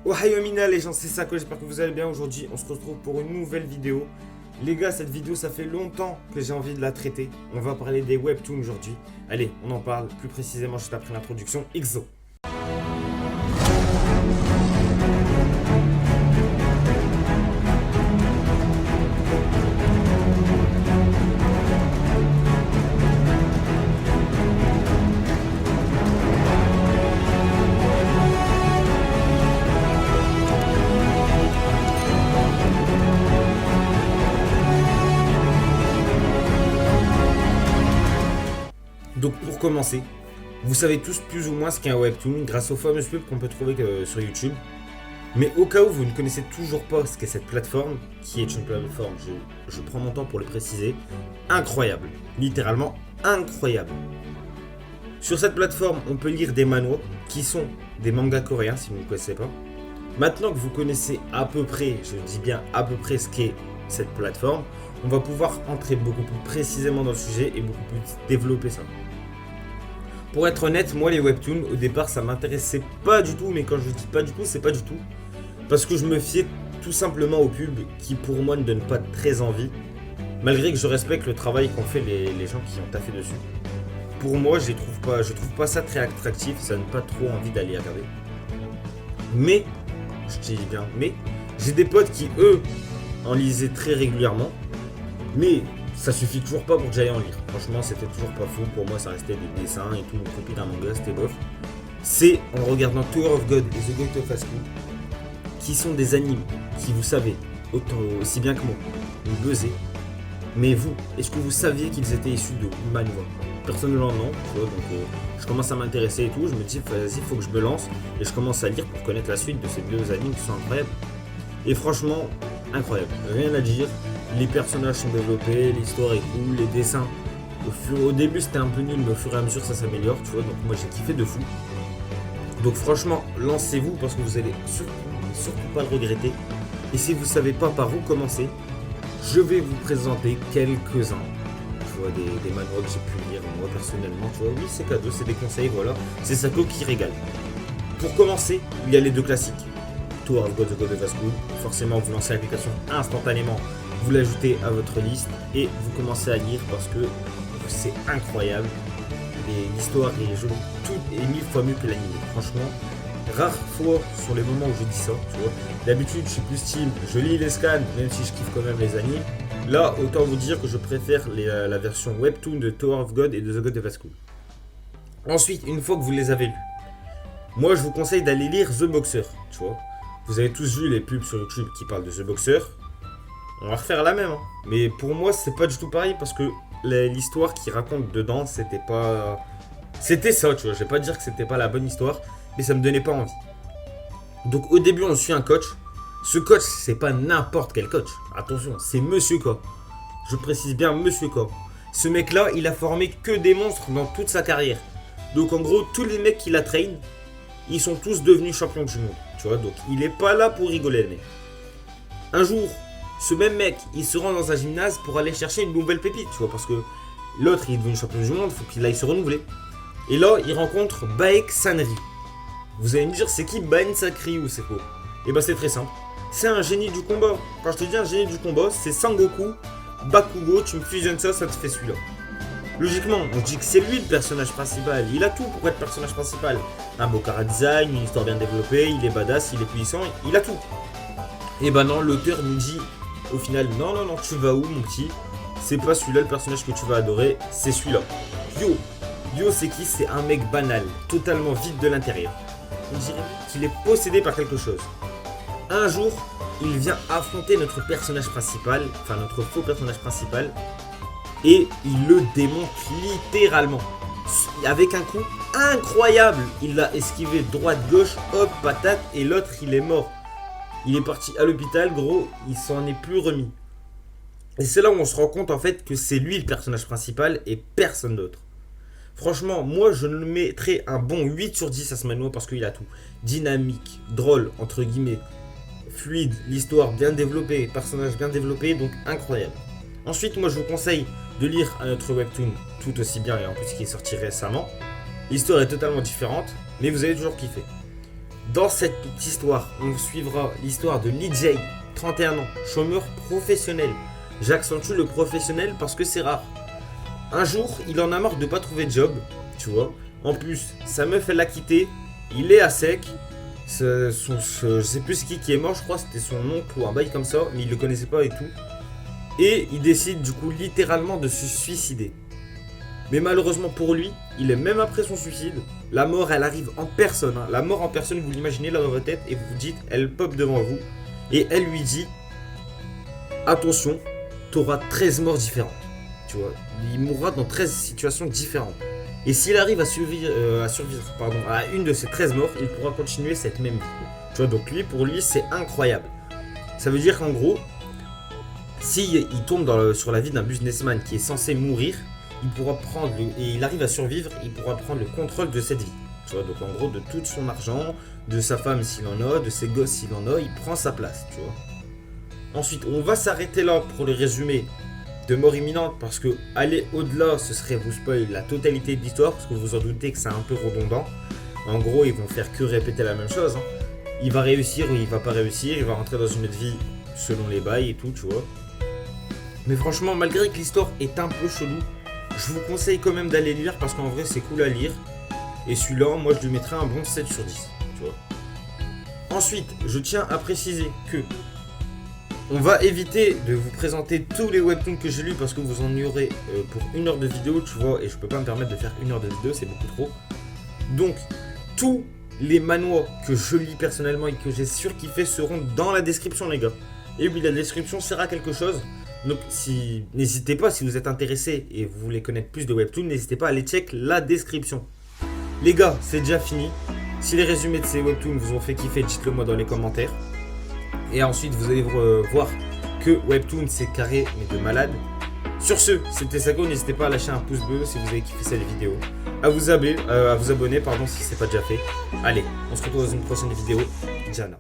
Ohio Mina les gens, c'est Sako, j'espère que vous allez bien. Aujourd'hui on se retrouve pour une nouvelle vidéo. Les gars, cette vidéo ça fait longtemps que j'ai envie de la traiter. On va parler des webtoons aujourd'hui. Allez, on en parle plus précisément juste après l'introduction. XO. Donc pour commencer, vous savez tous plus ou moins ce qu'est un webtoon grâce aux fameuses pubs qu'on peut trouver sur YouTube. Mais au cas où vous ne connaissez toujours pas ce qu'est cette plateforme, qui est une plateforme, je prends mon temps pour le préciser, incroyable, littéralement incroyable. Sur cette plateforme, on peut lire des manhwas qui sont des mangas coréens si vous ne connaissez pas. Maintenant que vous connaissez à peu près, je dis bien à peu près ce qu'est cette plateforme, on va pouvoir entrer beaucoup plus précisément dans le sujet et beaucoup plus développer ça. Pour être honnête, moi les webtoons, au départ ça m'intéressait pas du tout, mais quand je dis pas du tout, c'est pas du tout. Parce que je me fiais tout simplement aux pubs qui pour moi ne donnent pas très envie, malgré que je respecte le travail qu'ont fait les gens qui ont taffé dessus. Pour moi, je trouve pas ça très attractif, ça donne pas trop envie d'aller regarder. Mais, je dis bien, mais, j'ai des potes qui eux en lisaient très régulièrement, mais ça suffit toujours pas pour que j'aille en lire. Franchement, c'était toujours pas fou. Pour moi, ça restait des dessins et tout, une copie d'un manga, c'était bof. C'est en regardant Tower of God et The God of School, qui sont des animes qui, vous savez, aussi bien que moi, me buzzaient. Mais vous, est-ce que vous saviez qu'ils étaient issus de manhwa? Personnellement, non. Tu vois, donc, je commence à m'intéresser et tout. Je me dis, vas-y, faut que je me lance. Et je commence à lire pour connaître la suite de ces deux animes qui sont incroyables. Et franchement, incroyable. Rien à dire. Les personnages sont développés, l'histoire est cool, les dessins. Au début c'était un peu nul, mais au fur et à mesure ça s'améliore, tu vois. Donc moi j'ai kiffé de fou. Donc franchement, lancez-vous parce que vous allez surtout pas le regretter. Et si vous savez pas par où commencer, je vais vous présenter quelques-uns. Tu vois, des manhwas que j'ai pu lire moi personnellement. Tu vois, oui c'est cadeau, c'est des conseils, voilà. C'est Sako qui régale. Pour commencer, il y a les deux classiques. Tower of God, The God of School. Forcément vous lancez l'application instantanément. Vous l'ajoutez à votre liste et vous commencez à lire parce que c'est incroyable. L'histoire est jolie, tout est 1000 fois mieux que l'anime. Franchement, rare fois sur les moments où je dis ça, tu vois. D'habitude, je suis plus team, je lis les scans, même si je kiffe quand même les animes. Là, autant vous dire que je préfère la version webtoon de Tower of God et de The God of School. Ensuite, une fois que vous les avez lus, moi je vous conseille d'aller lire The Boxer, tu vois. Vous avez tous vu les pubs sur YouTube qui parlent de The Boxer. On va refaire la même, hein. Mais pour moi c'est pas du tout pareil parce que l'histoire qu'il raconte dedans c'était pas... C'était ça, tu vois, je vais pas dire que c'était pas la bonne histoire, mais ça me donnait pas envie. Donc au début on suit un coach. Ce coach c'est pas n'importe quel coach, attention, c'est Monsieur K. Je précise bien Monsieur K. Ce mec là il a formé que des monstres dans toute sa carrière. Donc en gros tous les mecs qu'il a train, ils sont tous devenus champions du monde, tu vois. Donc il est pas là pour rigoler le mec. Un jour, ce même mec, il se rend dans un gymnase pour aller chercher une nouvelle pépite, tu vois, parce que l'autre, il est devenu champion du monde, il faut qu'il aille se renouveler. Et là, il rencontre Baek Sanri. Vous allez me dire, c'est qui Baek Sanri ou c'est quoi? Et bah c'est très simple. C'est un génie du combat. Quand je te dis un génie du combat, c'est Sangoku, Bakugo, tu me fusionnes ça, ça te fait celui-là. Logiquement, on dit que c'est lui le personnage principal. Il a tout pour être personnage principal. Un beau chara design, une histoire bien développée, il est badass, il est puissant, il a tout. Et bah non, l'auteur nous dit au final, non, tu vas où mon petit? C'est pas celui-là le personnage que tu vas adorer, c'est celui-là. Yo c'est qui? C'est un mec banal, totalement vide de l'intérieur. On dirait qu'il est possédé par quelque chose. Un jour, il vient affronter notre personnage principal, enfin notre faux personnage principal, et il le démonte littéralement. Avec un coup incroyable, il l'a esquivé droite-gauche, hop, patate, et l'autre il est mort. Il est parti à l'hôpital, gros, il s'en est plus remis. Et c'est là où on se rend compte en fait que c'est lui le personnage principal et personne d'autre. Franchement, moi je le mettrais un bon 8 sur 10 à ce manhwa parce qu'il a tout. Dynamique, drôle, entre guillemets, fluide, l'histoire bien développée, personnage bien développé, donc incroyable. Ensuite, moi je vous conseille de lire un autre webtoon tout aussi bien et en plus qui est sorti récemment. L'histoire est totalement différente, mais vous allez toujours kiffer. Dans cette petite histoire, on suivra l'histoire de Lee 31 ans, chômeur professionnel. J'accentue le professionnel parce que c'est rare. Un jour, il en a marre de pas trouver de job, tu vois. En plus, sa meuf, elle l'a quitté, il est à sec. Je sais plus qui est mort, je crois c'était son oncle ou un bail comme ça, mais il le connaissait pas et tout. Et il décide du coup littéralement de se suicider. Mais malheureusement pour lui, il est même après son suicide, la mort elle arrive en personne. Hein. La mort en personne, vous l'imaginez là dans votre tête et vous vous dites, elle pop devant vous. Et elle lui dit, attention, t'auras 13 morts différentes. Tu vois, il mourra dans 13 situations différentes. Et s'il arrive à survivre à une de ces 13 morts, il pourra continuer cette même vie. Tu vois, donc pour lui, c'est incroyable. Ça veut dire qu'en gros, s'il tombe sur la vie d'un businessman qui est censé mourir, il pourra prendre et il arrive à survivre, il pourra prendre le contrôle de cette vie. Tu vois, donc en gros, de tout son argent, de sa femme s'il en a, de ses gosses s'il en a, il prend sa place, tu vois. Ensuite, on va s'arrêter là pour le résumé de mort imminente, parce que aller au-delà, ce serait vous spoil la totalité de l'histoire, parce que vous vous en doutez que c'est un peu redondant. En gros, ils vont faire que répéter la même chose. Hein. Il va réussir ou il va pas réussir, il va rentrer dans une autre vie selon les bails et tout, tu vois. Mais franchement, malgré que l'histoire est un peu chelou, je vous conseille quand même d'aller lire, parce qu'en vrai, c'est cool à lire. Et celui-là, moi, je lui mettrais un bon 7 sur 10, tu vois. Ensuite, je tiens à préciser que on va éviter de vous présenter tous les webtoons que j'ai lus parce que vous en y aurez pour 1 heure de vidéo, tu vois, et je peux pas me permettre de faire 1 heure de vidéo, c'est beaucoup trop. Donc, tous les manhwas que je lis personnellement et que j'ai surkiffé seront dans la description, les gars. Et oui, la description sert à quelque chose. Donc, n'hésitez pas, si vous êtes intéressé et vous voulez connaître plus de webtoons, n'hésitez pas à aller check la description. Les gars, c'est déjà fini. Si les résumés de ces webtoons vous ont fait kiffer, dites-le moi dans les commentaires. Et ensuite, vous allez voir que Webtoon, c'est carré, mais de malade. Sur ce, c'était Sako. N'hésitez pas à lâcher un pouce bleu si vous avez kiffé cette vidéo. À vous abonner, si ce n'est pas déjà fait. Allez, on se retrouve dans une prochaine vidéo. Jana.